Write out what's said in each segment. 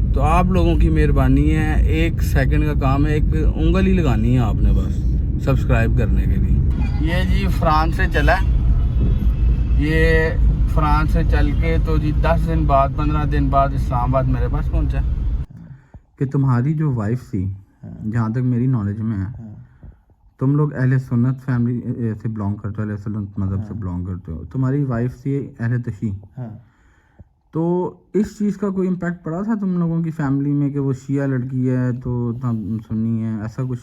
तो आप लोगों की मेहरबानी है, 1 सेकंड का काम है, एक उंगल ही लगानी है आपने बस सब्सक्राइब करने के लिए। ये जी फ्रांस से चला है, ये फ्रांस से चल के तो जी 10 दिन बाद 15 दिन बाद इस्लामाबाद मेरे पास पहुंचा कि तुम्हारी जो वाइफ थी, जहाँ तक मेरी नॉलेज में है, तुम लोग अहले सुन्नत फैमिली से बिलोंग करते हो, अहले सुन्नत मज़हब से बिलोंग करते हो। तुम्हारी वाइफ थी अहले तशी, तो इस चीज़ का कोई इम्पैक्ट पड़ा था तुम लोगों की फैमिली में कि वो शिया लड़की है तो तुम सुन्नी है, ऐसा कुछ?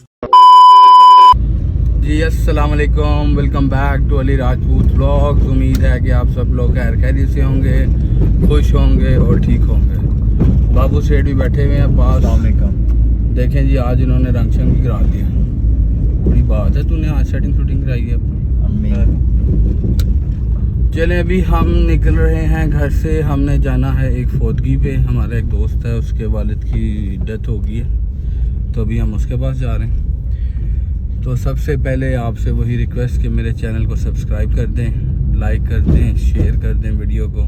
जी अस्सलाम वालेकुम, welcome back to Ali Rajput vlogs. उम्मीद है कि आप सब लोग खैर खैरियत से होंगे, खुश होंगे और ठीक होंगे। बाबू सेठ भी बैठे हुए हैं पास। देखें जी, आज इन्होंने रंग शंग भी करा दिया। बड़ी बात है, तूने आज सेटिंग शूटिंग कराई है अपनी। चले अभी हम निकल रहे हैं घर से। हमने जाना है एक फौतगी पे, हमारा एक दोस्त है, उसके वालिद की डेथ हो गई है, तो अभी हम उसके पास जा रहे हैं। तो सबसे पहले आपसे वही रिक्वेस्ट कि मेरे चैनल को सब्सक्राइब कर दें, लाइक कर दें, शेयर कर दें वीडियो को।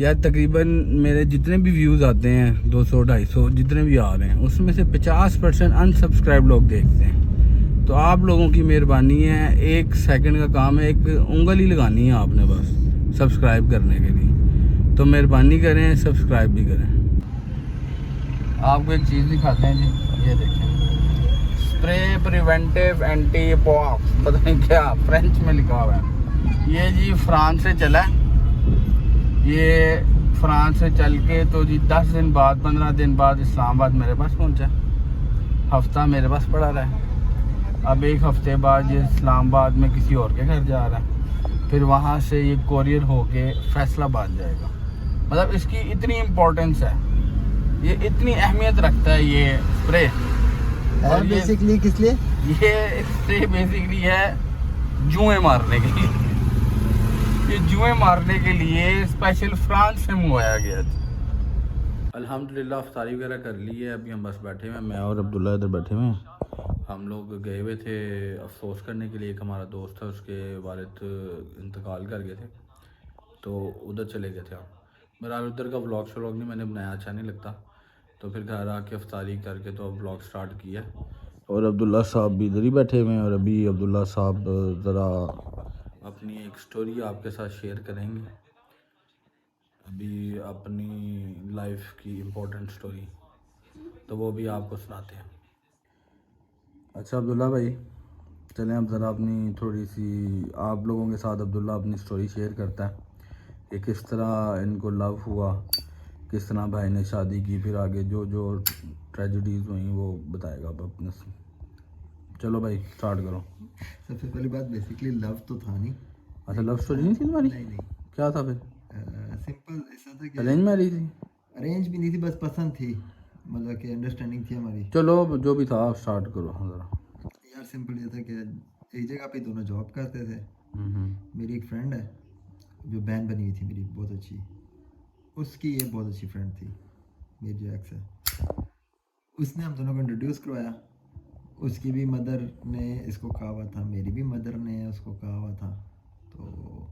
यार तकरीबन मेरे जितने भी व्यूज़ आते हैं 200-250 जितने भी आ रहे हैं, उसमें से 50% अनसब्सक्राइब लोग देखते हैं। तो आप लोगों की मेहरबानी है, 1 सेकंड का काम है, एक उंगल ही लगानी है आपने बस सब्सक्राइब करने के लिए। तो मेहरबानी करें, सब्सक्राइब भी करें। आपको एक चीज़ दिखाते हैं जी, ये देखें, स्प्रे प्रिवेंटिव एंटी पॉक्स, पता नहीं क्या फ्रेंच में लिखा हुआ है। ये जी फ्रांस से चला है, ये फ्रांस से चल के तो जी 10 दिन बाद 15 दिन बाद इस्लामाबाद मेरे पास पहुंचा। हफ्ता मेरे पास पड़ा रहा है। अब 1 हफ्ते बाद ये इस्लामाबाद में किसी और के घर जा रहा है, फिर वहाँ से ये कोरियर होके फैसलाबाद जाएगा। मतलब इसकी इतनी इम्पोर्टेंस है, ये इतनी अहमियत रखता है ये स्प्रे। और बेसिकली किस लिए? ये स्प्रे बेसिकली है जुएं मारने के लिए। ये जुएं मारने के लिए स्पेशल फ्रांस से मंगवाया गया था। अल्हम्दुलिल्लाह अफ्तारी वगैरह कर ली है, अभी हम बस बैठे हुए हैं, मैं और अब्दुल्ला इधर बैठे हुए हैं। हम लोग गए हुए थे अफसोस करने के लिए, एक हमारा दोस्त है उसके वालिद इंतकाल कर गए थे, तो उधर चले गए थे हम। बहरहाल उधर का व्लॉग श्लॉग नहीं मैंने बनाया, अच्छा नहीं लगता, तो फिर घर आके अफ्तारी करके तो अब व्लॉग स्टार्ट किया। और अब्दुल्ला साहब भी इधर ही बैठे हुए हैं, और अभी अब्दुल्ला साहब ज़रा अपनी एक स्टोरी आपके साथ शेयर करेंगे, अभी अपनी लाइफ की इम्पोर्टेंट स्टोरी, तो वो भी आपको सुनाते हैं। अच्छा अब्दुल्ला भाई, चलें अब ज़रा अपनी थोड़ी सी आप लोगों के साथ अब्दुल्ला अपनी स्टोरी शेयर करता है कि किस तरह इनको लव हुआ, किस तरह भाई ने शादी की, फिर आगे जो जो ट्रेजेडीज़ हुई वो बताएगा अब अपने से। चलो भाई स्टार्ट करो। सबसे पहली बात, बेसिकली लव तो था नहीं। अच्छा लव स्टोरी नहीं थी तुम्हारी? नहीं, क्या था फिर? सिंपल ऐसा था कि अरेंज मैरिज थी? अरेंज भी नहीं थी, बस पसंद थी, मतलब कि अंडरस्टैंडिंग थी हमारी। चलो जो भी था आप स्टार्ट करो ज़रा। यार सिंपल ये था कि एक जगह पे दोनों जॉब करते थे। मेरी एक फ्रेंड है जो बहन बनी हुई थी मेरी, बहुत अच्छी, उसकी ये बहुत अच्छी फ्रेंड थी, मेरी जो एक्स है, उसने हम दोनों को इंट्रोड्यूस करवाया। उसकी भी मदर ने इसको कहा हुआ था, मेरी भी मदर ने उसको कहा हुआ था, तो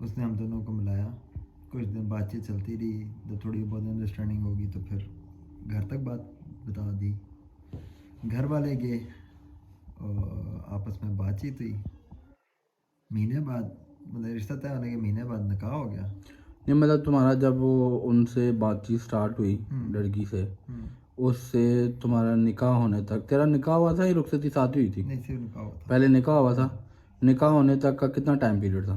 उसने हम दोनों को मिलाया। कुछ दिन बातचीत चलती रही, जब थोड़ी बहुत अंडरस्टैंडिंग होगी तो फिर घर तक बात बता दी। घर वाले गए और आपस में बातचीत हुई। महीने बाद, मतलब रिश्ता तय होने के महीने बाद निकाह हो गया। नहीं मतलब तुम्हारा जब वो उनसे बातचीत स्टार्ट हुई लड़की से, उससे तुम्हारा निकाह होने तक, तेरा निकाह हुआ था या रुखसती साथ हुई थी? नहीं, सिर्फ निकाह हुआ था। पहले निकाह हुआ था। निकाह होने तक का कितना टाइम पीरियड था?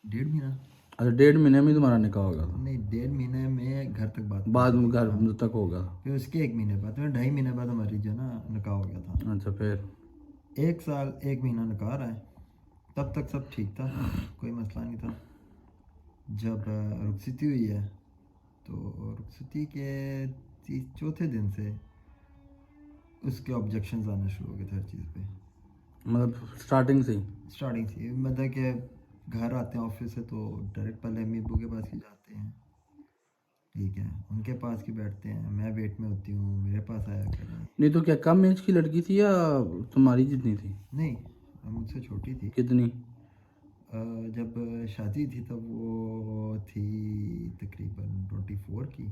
1.5 महीना। अच्छा 1.5 महीने में तुम्हारा निकाह हो गया था? नहीं, 1.5 महीने में घर तक बात, बाद में घर तक हो गया? फिर उसके 1 महीने बाद, फिर 2.5 महीने बाद हमारी जो ना निकाह हो गया था। अच्छा फिर 1 साल 1 महीना निकाह रहा है, तब तक सब ठीक था, कोई मसला नहीं था। जब रुखसती हुई है तो रुखसती के चौथे दिन से उसके ऑब्जेक्शंस आने शुरू हो गए थे हर चीज़ पे। मतलब स्टार्टिंग से ही मतलब कि घर आते हैं ऑफिस से तो डायरेक्ट पहले अम्मी अब्बू के पास ही जाते हैं, ठीक है, उनके पास ही बैठते हैं, मैं वेट में होती हूँ, मेरे पास आया करें। नहीं तो क्या कम एज की लड़की थी या तुम्हारी जितनी थी? नहीं, मुझसे छोटी थी। कितनी? जब शादी थी तब वो थी तकरीबन 24 की।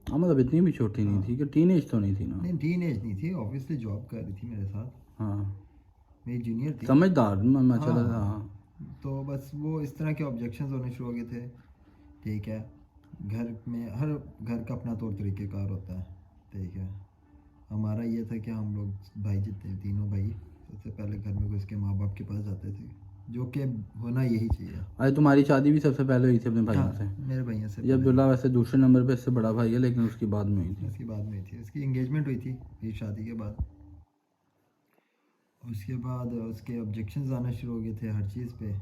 हाँ मतलब इतनी भी छोटी नहीं थी कि टीनेज तो नहीं थी ना। नहीं टीन एज नहीं थी, ऑब्वियसली जॉब कर रही थी मेरे साथ, हाँ मेरी जूनियर थी। समझदार मैं हाँ चला था। हाँ, तो बस वो इस तरह के ऑब्जेक्शंस होने शुरू हो गए थे। ठीक है, घर में हर घर का अपना तौर तरीक़ेकार होता है। ठीक है, हमारा ये था कि हम लोग भाई जितने तीनों भाई सबसे पहले घर में घुस के माँ बाप के पास जाते थे, जो कि होना यही चाहिए। अरे तुम्हारी शादी भी सबसे पहले हुई थी अपने भाइयों से। हाँ मेरे भैया से ये पहले अब्दुल्ला वैसे दूसरे नंबर पे इससे बड़ा भाई है, लेकिन उसकी बाद में हुई थी। उसकी बाद में थी, उसकी एंगेजमेंट हुई थी मेरी शादी के बाद। उसके बाद उसके ऑब्जेक्शंस आना शुरू हो गए थे हर चीज़ पे,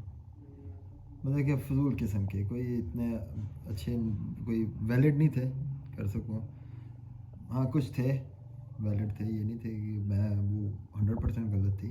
मतलब कि फजूल किस्म के, कोई इतने अच्छे कोई वैलिड नहीं थे कर सकूँ। हाँ कुछ थे वैलिड थे, ये नहीं थे कि मैं वो 100% गलत थी,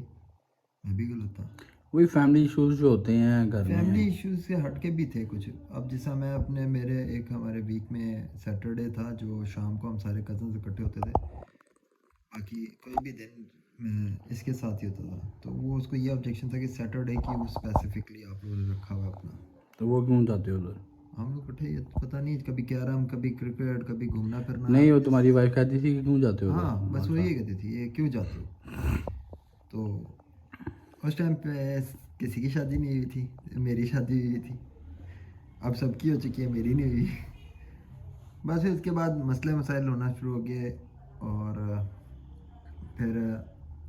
मैं भी गलत था। वही फैमिली इश्यूज जो होते हैं घर फैमिली में। इश्यूज से हट के भी थे कुछ। अब जैसा मैं अपने मेरे एक हमारे वीक में सैटरडे था जो शाम को हम सारे कज़न्स इकट्ठे होते थे, बाकी कोई भी दिन मैं इसके साथ ही होता था, तो वो उसको ये ऑब्जेक्शन था कि सैटरडे की वो स्पेसिफिकली आप लोगों ने रखा हुआ है अपना। तो वो क्यों जाते हो उधर? हम लोग इकट्ठे, ये तो पता नहीं, कभी कैरम, कभी क्रिकेट, कभी घूमना फिरना। नहीं वो तुम्हारी वाइफ कहती थी कि क्यों जाते हो हाँ उधर? बस वो अच्छा। ये कहती थी ये क्यों जाते हो। तो उस टाइम पे किसी की शादी नहीं हुई थी, मेरी शादी हुई थी। अब सबकी हो चुकी है, मेरी नहीं हुई। बस फिर उसके बाद मसले मसाइल होना शुरू हो गए, और फिर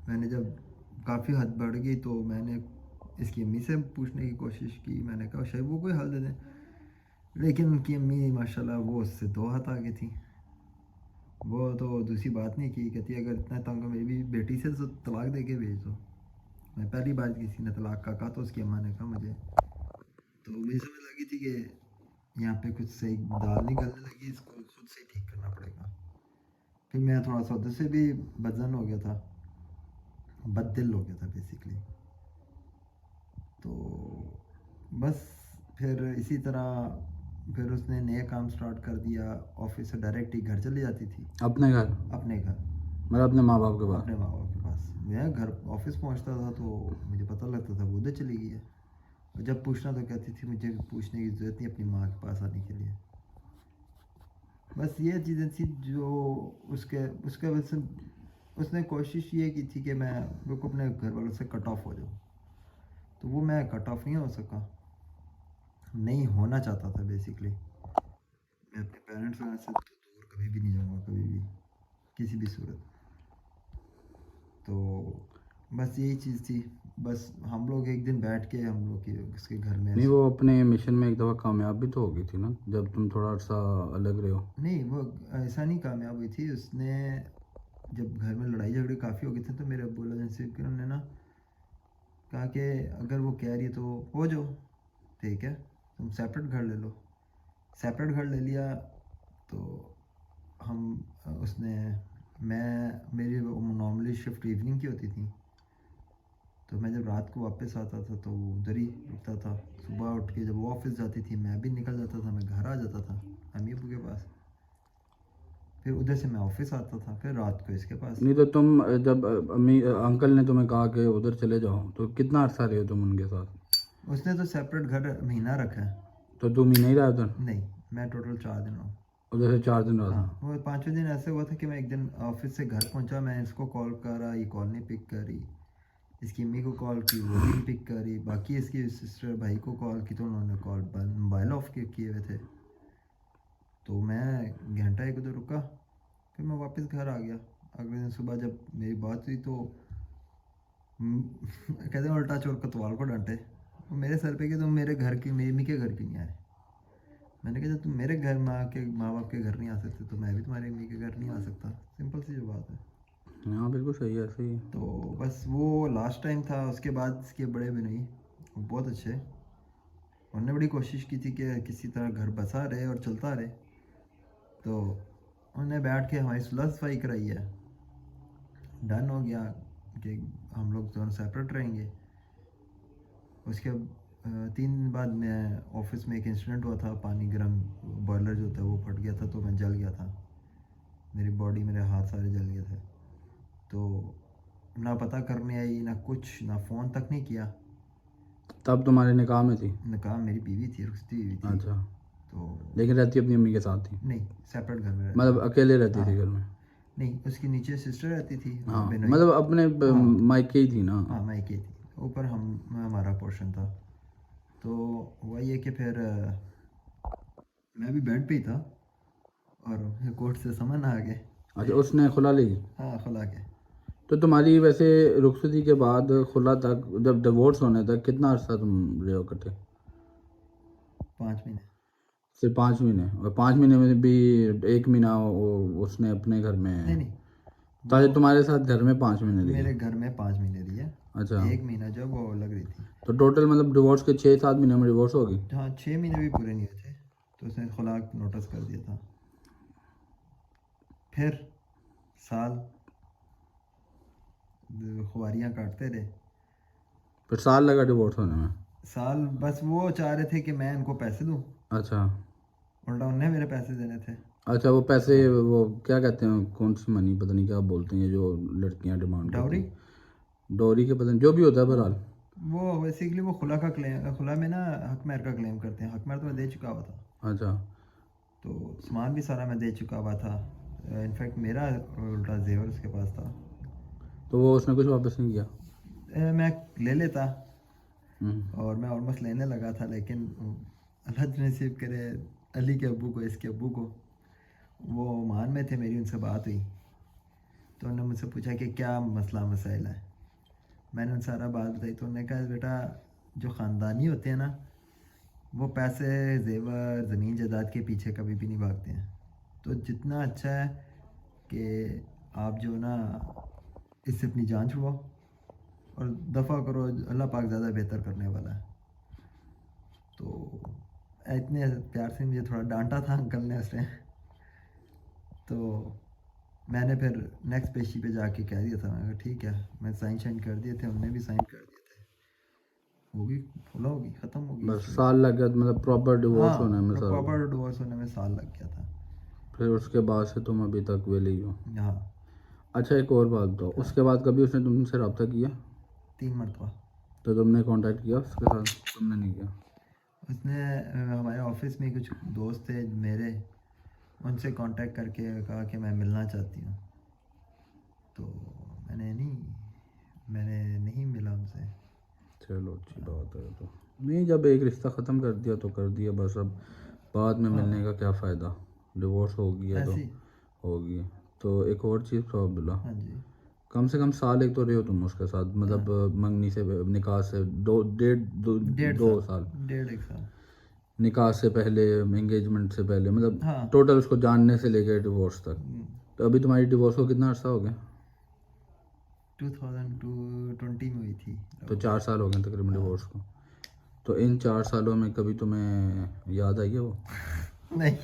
मैंने जब काफ़ी हद बढ़ गई तो मैंने इसकी अम्मी से पूछने की कोशिश की। मैंने कहा शायद वो कोई हल दे दें, लेकिन उनकी अम्मी माशाल्लाह वो उससे दो हाथ आगे थी। वो तो दूसरी बात नहीं की, कहती अगर इतना तंग हो मेरी बेटी से तो तलाक दे के भेज दो। मैं पहली बार किसी ने तलाक का कहा तो उसकी अम्मा ने कहा मुझे, तो मुझे समझ लगी थी कि यहाँ पे कुछ सही दाल नहीं गलने लगी, इसको खुद से ठीक करना पड़ेगा। फिर मैं थोड़ा सा उधर से भी बदजन हो गया था, बददिल हो गया था बेसिकली। तो बस फिर इसी तरह फिर उसने नया काम स्टार्ट कर दिया, ऑफिस से डायरेक्ट ही घर चली जाती थी। अपने घर? अपने घर, मतलब अपने माँ बाप के पास? अपने माँ बाप के पास। मैं घर ऑफिस पहुंचता था तो मुझे पता लगता था वो उधर चली गई है, और जब पूछना तो कहती थी मुझे पूछने की ज़रूरत नहीं अपनी माँ के पास आने के लिए। बस ये चीज़ें थी जो उसके उसके वजह से उसने कोशिश ये की थी कि मैं बिल्कुल अपने घर वालों से कट ऑफ हो जाऊँ, तो वो मैं कट ऑफ नहीं हो सका, नहीं होना चाहता था बेसिकली। मैं अपने पेरेंट्स वगैरह से तो दूर कभी भी नहीं जाऊँगा, कभी भी किसी भी सूरत। तो बस यही चीज़ थी। बस हम लोग एक दिन बैठ के हम लोग के उसके घर में नहीं वो अपने मिशन में एक दफ़ा कामयाब भी तो हो गई थी ना, जब तुम थोड़ा सा अलग रहे हो। नहीं वो ऐसा नहीं कामयाब हुई थी। उसने जब घर में लड़ाई झगड़े काफ़ी हो गए थे तो मेरे अब्बुल्ला जन से फिर उन्होंने ना कहा कि अगर वो कह रही है तो हो जाओ, ठीक है तुम सेपरेट घर ले लो। सेपरेट घर ले लिया तो हम उसने मैं मेरी नॉर्मली शिफ्ट इवनिंग की होती थी, तो मैं जब रात को वापस आता था तो वो उधर ही रुकता था। सुबह उठ के जब वो ऑफिस जाती थी मैं भी निकल जाता था, मैं घर आ जाता था अम्मी अब्बू के पास, फिर उधर से मैं ऑफिस आता था, फिर रात को इसके पास। नहीं तो तुम जब अम्मी अंकल ने तुम्हें कहा कि उधर चले जाओ तो कितना अर्सा रहे हो तुम उनके साथ? उसने तो सेपरेट घर महीना रखा है। तो तुम ही नहीं रहा उधर? नहीं, मैं टोटल 4 दिन रहा। उधर से 4 दिन रहा हाँ था? वो 5वें दिन ऐसे हुआ था कि मैं एक दिन ऑफिस से घर पहुंचा, मैं इसको कॉल करा, ये कॉल नहीं पिक करी, इसकी अम्मी को कॉल की वो भी नहीं पिक करी, बाकी इसकी सिस्टर भाई को कॉल की तो उन्होंने कॉल मोबाइल ऑफ किए हुए थे। तो मैं घंटा एक उधर रुका, फिर मैं वापस घर आ गया। अगले दिन सुबह जब मेरी बात हुई तो कहते हैं उल्टा चोर कोतवाल को डांटे। वो मेरे सर पे कि तुम मेरे घर की मेरी अम्मी के घर क्यों नहीं आए। मैंने कहा जब तुम मेरे घर माँ बाप के घर नहीं आ सकते तो मैं भी तुम्हारी अम्मी के घर नहीं आ सकता, सिंपल सी जो बात है। हाँ बिल्कुल सही है, ऐसे ही। तो बस वो लास्ट टाइम था, उसके बाद इसके बड़े भी नहीं, वो बहुत अच्छे। उन्होंने बड़ी कोशिश की थी कि किसी तरह घर बसा रहे और चलता रहे, तो उन्होंने बैठ के हमारी सुलह सफाई कराई है, डन हो गया कि हम लोग दोनों सेपरेट रहेंगे। उसके 3 दिन बाद मैं ऑफिस में एक इंसिडेंट हुआ था, पानी गर्म बॉयलर जो होता है वो फट गया था, तो मैं जल गया था, मेरी बॉडी मेरे हाथ सारे जल गए थे। तो ना पता करने आई ना कुछ, ना फ़ोन तक नहीं किया। तब तुम्हारे निकाह में थी? निकाह मेरी बीवी थी, रुखसती बीवी थी। अच्छा, तो लेकिन रहती अपनी अम्मी के साथ थी? नहीं, सेपरेट घर में रहती। मतलब अकेले रहती थी हाँ। घर में? नहीं, उसकी नीचे सिस्टर रहती थी। हाँ, बहनोई। मतलब अपने हाँ। मायके ही थी ना? हाँ, मायके थी। ऊपर हमारा पोर्शन था। तो हुआ ये कि फिर मैं भी बेड पे ही था और कोर्ट से समन आ गए। अच्छा, उसने खुला ली? हाँ, खुला के। तो तुम्हारी वैसे रुखसती के बाद खुला तक, जब डिवोर्स होने तक कितना अर्सा तुम रहे हो इकट्ठे? 5 महीने। सिर्फ 5 महीने? और 5 महीने में भी 1 महीना उसने अपने घर में? नहीं नहीं, ताकि तुम्हारे साथ घर में 5 महीने लिए? मेरे घर में 5 महीने लिए। अच्छा, 1 महीना जब वो लग रही थी। तो टोटल मतलब डिवोर्स के 6-7 महीने में डिवोर्स होगी? हाँ, 6 महीने भी पूरे नहीं हुए थे तो उसने खुला नोटिस कर दिया था। फिर साल खुआरियाँ काटते रहे। फिर साल लगा डिवोर्स होने में? साल बस वो चाह रहे थे कि मैं इनको पैसे दूँ, अच्छा उल्टा उन्हें मेरे पैसे देने थे। अच्छा, वो पैसे, वो क्या कहते हैं, कौन सी मनी, पता नहीं क्या बोलते हैं जो लड़कियां डिमांड करती डाउरी। हैं, डोरी के, पता नहीं जो भी होता है बहरहाल। वो बेसिकली वो खुला का क्लेम, खुला में ना हक महर का क्लेम करते हैं। हक महर तो मैं दे चुका हुआ था, अच्छा, तो सामान भी सारा मैं दे चुका हुआ था। इनफैक्ट मेरा उल्टा जेवर उसके पास था। तो वो उसने कुछ वापस नहीं किया? मैं ले लेता हम्म, और मैं ऑलमोस्ट लेने लगा था, लेकिन अल्लाह नसीब करे अली के अब्बू को, इसके अब्बू को, वो ओमान में थे, मेरी उनसे बात हुई तो उन्होंने मुझसे पूछा कि क्या मसला मसाइल है। मैंने उन सारा बात बताई तो उन्होंने कहा बेटा जो ख़ानदानी होते हैं ना, वो पैसे जेवर ज़मीन जायदाद के पीछे कभी भी नहीं भागते हैं। तो जितना अच्छा है कि आप जो ना इससे अपनी जान छुड़ाओ और दफ़ा करो, अल्लाह पाक ज़्यादा बेहतर करने वाला है। तो इतने प्यार से मुझे थोड़ा डांटा था अंकल ने उसने। तो मैंने फिर नेक्स्ट पेशी पे जाके कह दिया था, मैंने कहा ठीक है, मैं साइन शाइन कर दिए थे, उन्होंने भी साइन कर दिए थे, होगी खुला होगी, ख़त्म होगी। बस साल लग गया मतलब प्रॉपर डिवोर्स हाँ, होने में? साल? प्रॉपर डिवोर्स होने में साल लग गया था। फिर उसके बाद से तुम अभी तक वेले ही हो? हाँ। अच्छा, एक और बात बताओ, उसके बाद कभी उसने तुमसे रब्ता किया? 3 मरतबा। तो तुमने कांटेक्ट किया उसके साथ? तुमने नहीं किया? उसने हमारे ऑफिस में कुछ दोस्त थे मेरे, उनसे कांटेक्ट करके कहा कि मैं मिलना चाहती हूँ, तो मैंने नहीं मिला उनसे। चलो अच्छी बात है। तो नहीं, जब एक रिश्ता ख़त्म कर दिया तो कर दिया बस, अब बाद में मिलने का क्या फ़ायदा? डिवोर्स हो गया तो ऐसी। हो गया। तो एक और चीज़ तो अब्दुल्ला, हाँ जी। कम से कम साल एक तो रहे हो तुम उसके साथ, मतलब मंगनी से, निकाह से दो साल, 1.5 साल। निकाह से पहले, एंगेजमेंट से पहले, मतलब हाँ। टोटल उसको जानने से लेकर डिवोर्स तक। तो अभी तुम्हारी डिवोर्स को कितना अर्सा हो गया? 2020 में हुई थी। तो 4 साल हो गए तकरीबन डिवोर्स को। तो इन 4 सालों में कभी तुम्हें याद आई है वो? नहीं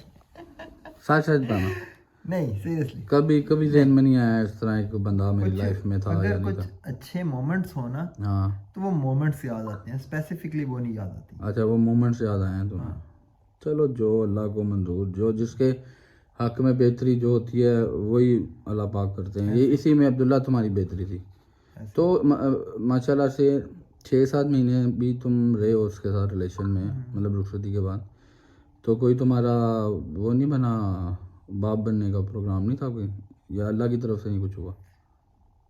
सच सच बताना, नहीं, सीरियसली कभी कभी ज़हन में नहीं आया इस तरह एक बंदा मेरी लाइफ में था या अगर नहीं कुछ था? अच्छे मोमेंट्स हो ना, हाँ, तो वो मोमेंट्स याद आते हैं, स्पेसिफिकली वो नहीं याद आती। अच्छा, वो मोमेंट्स याद आए हैं तुम्हें? चलो, जो अल्लाह को मंजूर, जो जिसके हक में बेहतरी जो होती है वही अल्लाह पाक करते हैं। ये इसी में अब्दुल्ला तुम्हारी बेहतरी थी। तो माशाल्लाह से 6-7 महीने भी तुम रहे हो उसके साथ रिलेशन में, मतलब रुखसती के बाद। तो कोई तुम्हारा वो नहीं बना, बाप बनने का प्रोग्राम नहीं था कोई, या अल्लाह की तरफ से नहीं कुछ हुआ?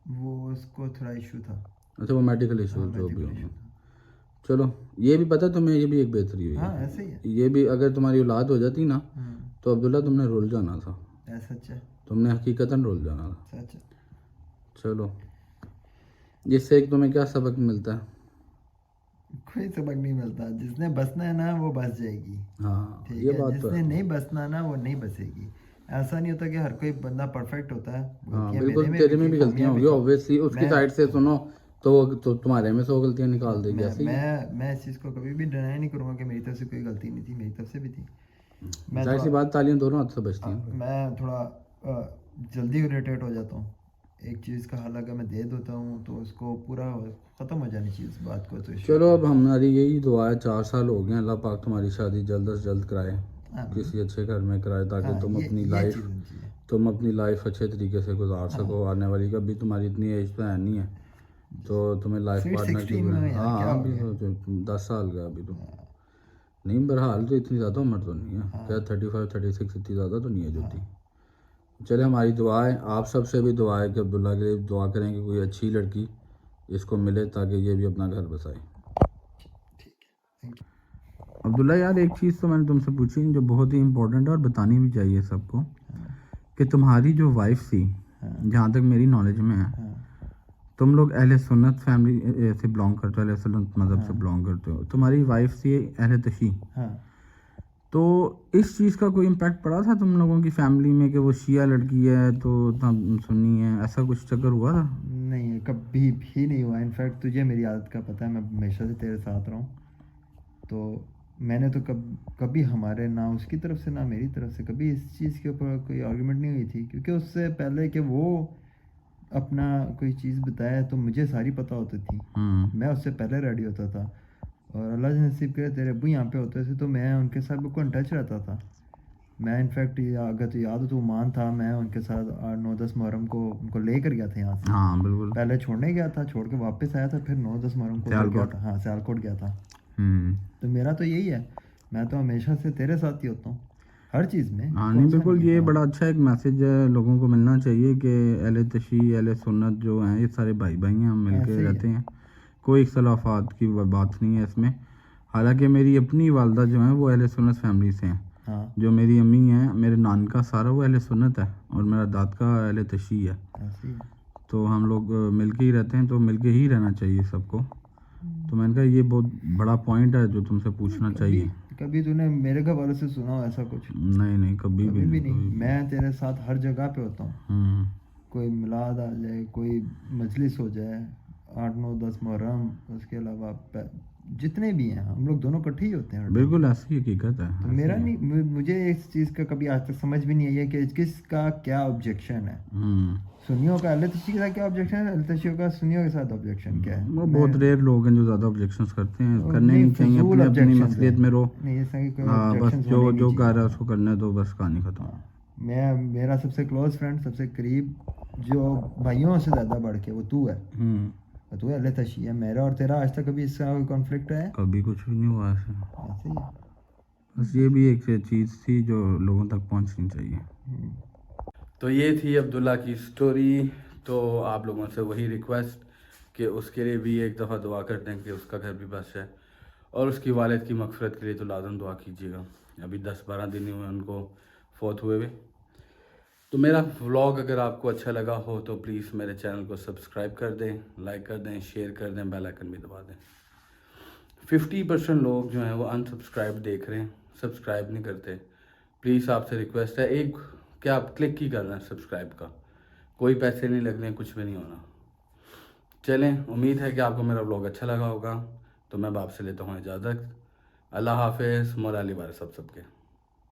वो उसको थोड़ा इशू था। अच्छा, वो मेडिकल इशू जो भी मेडिकल हो। इशू था। चलो, ये भी पता तुम्हें, ये भी एक बेहतरी हुई हाँ, है। ऐसे ही है। ये भी अगर तुम्हारी औलाद हो जाती ना, तो अब्दुल्ला तुमने रुल जाना था, ऐसा सच है। तुमने हकीकतन रुल जाना था। सच है। चलो, जिससे एक तुम्हें क्या सबक मिलता है? कोई सबक नहीं मिलता, जिसने बसना है ना वो बस जाएगी। हाँ, ठीक ये है, बात तो जिसने है। नहीं बसना ना वो नहीं बसेगी। ऐसा नहीं होता कि हर कोई बंदा परफेक्ट होता है। हाँ गलतियां बिल्कुल, मेरे तेरे में थी, भी गलतियाँ खामियां होंगी भी थी। ऑब्वियसली, उसकी मैं साइड से सुनो तो वो तो तुम्हारे में 100 गलतियाँ निकाल देगी, ऐसे ही है। मैं इस चीज़ को कभी भी डिनाई नहीं करूँगा कि मेरी तरफ से कोई गलती नहीं थी, मेरी तरफ से भी थी। मैं जाहिर सी थोड़ा बात, तालियां दोनों हाथ से बचती हैं। मैं थोड़ा जल्दी इरिटेट हो जाता हूँ। एक चीज़ का हल अगर मैं दे देता हूँ तो उसको पूरा ख़त्म हो जानी चाहिए उस बात को। तो चलो, अब हमारी यही दुआ है, 4 साल हो गए, अल्लाह पाक तुम्हारी शादी जल्द से जल्द कराए, किसी अच्छे घर में कराए, ताकि हाँ, तुम ये अपनी चीज़ लाइफ होनी चाहिए। तुम अपनी लाइफ अच्छे तरीके से गुजार सको आने वाली। कभी तुम्हारी इतनी एज तो है नहीं है, तो तुम्हें लाइफ Sweet पार्टनर 16 में यार, हाँ क्या हो अभी गया? तो 10 साल का अभी तो नहीं, बहरहाल तो इतनी ज़्यादा उम्र तो नहीं है, क्या 35 36 इतनी ज़्यादा तो नहीं है जो थी। चले, हमारी दुआ है, आप सब से भी दुआ है कि अब्दुल्ला के लिए दुआ करें कि कोई अच्छी लड़की इसको मिले ताकि ये भी अपना घर बसाए। Thank you. अब्दुल्ला यार, एक चीज़ तो मैंने तुमसे पूछी जो बहुत ही इम्पोर्टेंट है और बतानी भी चाहिए सबको, कि तुम्हारी जो वाइफ थी, जहाँ तक मेरी नॉलेज में है, तुम लोग अहले सुन्नत फैमिली से बिलोंग करते हो, अहले सुन्नत मज़हब से बिलोंग करते हो, तुम्हारी वाइफ थी अहले तशी, तो इस चीज़ का कोई इम्पैक्ट पड़ा था तुम लोगों की फैमिली में कि वो शिया लड़की है तो तुम सुन्नी है, ऐसा कुछ चक्कर हुआ था? नहीं, कभी भी नहीं हुआ। इनफैक्ट तुझे मेरी आदत का पता है, मैं हमेशा से तेरे साथ रहा हूँ, तो मैंने तो कभी हमारे ना उसकी तरफ से ना मेरी तरफ से कभी इस चीज़ के ऊपर कोई आर्गुमेंट नहीं हुई थी, क्योंकि उससे पहले कि वो अपना कोई चीज़ बताए तो मुझे सारी पता होती थी। मैं उससे पहले रेडी होता था, और अल्लाह से नसीब करे तेरे अब्बू यहाँ पे होते थे तो मैं उनके साथ बिल्कुल टच रहता था। मैं इनफैक्ट अगर तो याद हो तो मान था, मैं उनके साथ 8-9-10 मुहर्रम को उनको लेकर गया था यहाँ से। हाँ बिल्कुल। पहले छोड़ने गया था, छोड़ के वापस आया था, फिर 9-10 मुहर्रम को उधर गया था। हाँ, सियालकोट गया था। तो मेरा तो यही है, मैं तो हमेशा से तेरे साथ ही होता हूँ हर चीज़ में। हाँ नहीं बिल्कुल, ये बड़ा अच्छा एक मैसेज है, लोगों को मिलना चाहिए कि अहले तशी अहले सुन्नत जो हैं ये सारे भाई भाई हैं, हम मिल के रहते हैं, कोई इख्तलाफात की बात नहीं है इसमें। हालांकि मेरी अपनी वालदा जो हैं वो अहले सुन्नत फैमिली से हैं। जो मेरी अम्मी हैं, मेरे नान का सारा वो अहले सुन्नत है और मेरा दाद का अहले तशी है, तो हम लोग मिल के ही रहते हैं, तो मिल के ही रहना चाहिए सबको। तो मैंने कहा ये बहुत बड़ा पॉइंट है जो तुमसे पूछना चाहिए। कभी तूने मेरे घर वालों से सुना हो ऐसा कुछ? नहीं, कभी भी नहीं। मैं तेरे साथ हर जगह पे होता हूँ। कोई मिलाद आ जाए, कोई मजलिस हो जाए, 8-9-10 मुहर्रम, उसके अलावा जितने भी हैं हम लोग दोनों इकट्ठे ही होते हैं। बिल्कुल ऐसी हकीकत है। तो मेरा नहीं, मुझे इस चीज़ का कभी आज तक समझ भी नहीं आई है कि किसका क्या ऑब्जेक्शन है। सुन्नियों का अहले तशी के साथ क्या ऑब्जेक्शन है, अहले तशियों का सुन्नियों के साथ ऑब्जेक्शन क्या है? वो बहुत रेयर लोग हैं जो ज़्यादा ऑब्जेक्शंस करते हैं, करने नहीं चाहिए, अपनी मसलियत में रहो। बस जो कर रहा है उसको करने दो, बस कहानी खत्म। मेरा सबसे क्लोज फ्रेंड, सबसे करीब, जो भाइयों से ज़्यादा बढ़ के वो तू है। तू अहले तशी है, मेरा और तेरा आज तक कभी इसका कोई कॉन्फ्लिक्ट है? कभी कुछ भी नहीं हुआ ऐसे ही है। बस ये भी एक चीज़ थी जो लोगों तक पहुंचनी चाहिए। तो ये थी अब्दुल्ला की स्टोरी। तो आप लोगों से वही रिक्वेस्ट कि उसके लिए भी एक दफ़ा दुआ कर दें कि उसका घर भी बस है, और उसकी वालिद की मग़फ़िरत के लिए तो लाज़म दुआ कीजिएगा। अभी 10-12 दिन हुए उनको फौत हुए हुए। तो मेरा व्लॉग अगर आपको अच्छा लगा हो तो प्लीज़ मेरे चैनल को सब्सक्राइब कर दें, लाइक कर दें, शेयर कर दें, बेल आइकन भी दबा दें। 50% लोग जो हैं वो अनसब्सक्राइब देख रहे हैं, सब्सक्राइब नहीं करते। प्लीज़ आपसे रिक्वेस्ट है, एक क्या आप क्लिक ही करना है सब्सक्राइब का, कोई पैसे नहीं लगने, कुछ भी नहीं होना। चलें, उम्मीद है कि आपको मेरा व्लॉग अच्छा लगा होगा। तो मैं आपसे लेता हूँ इजाज़त। अल्लाह हाफ़िज़, मौला अली वारिस सब सबके।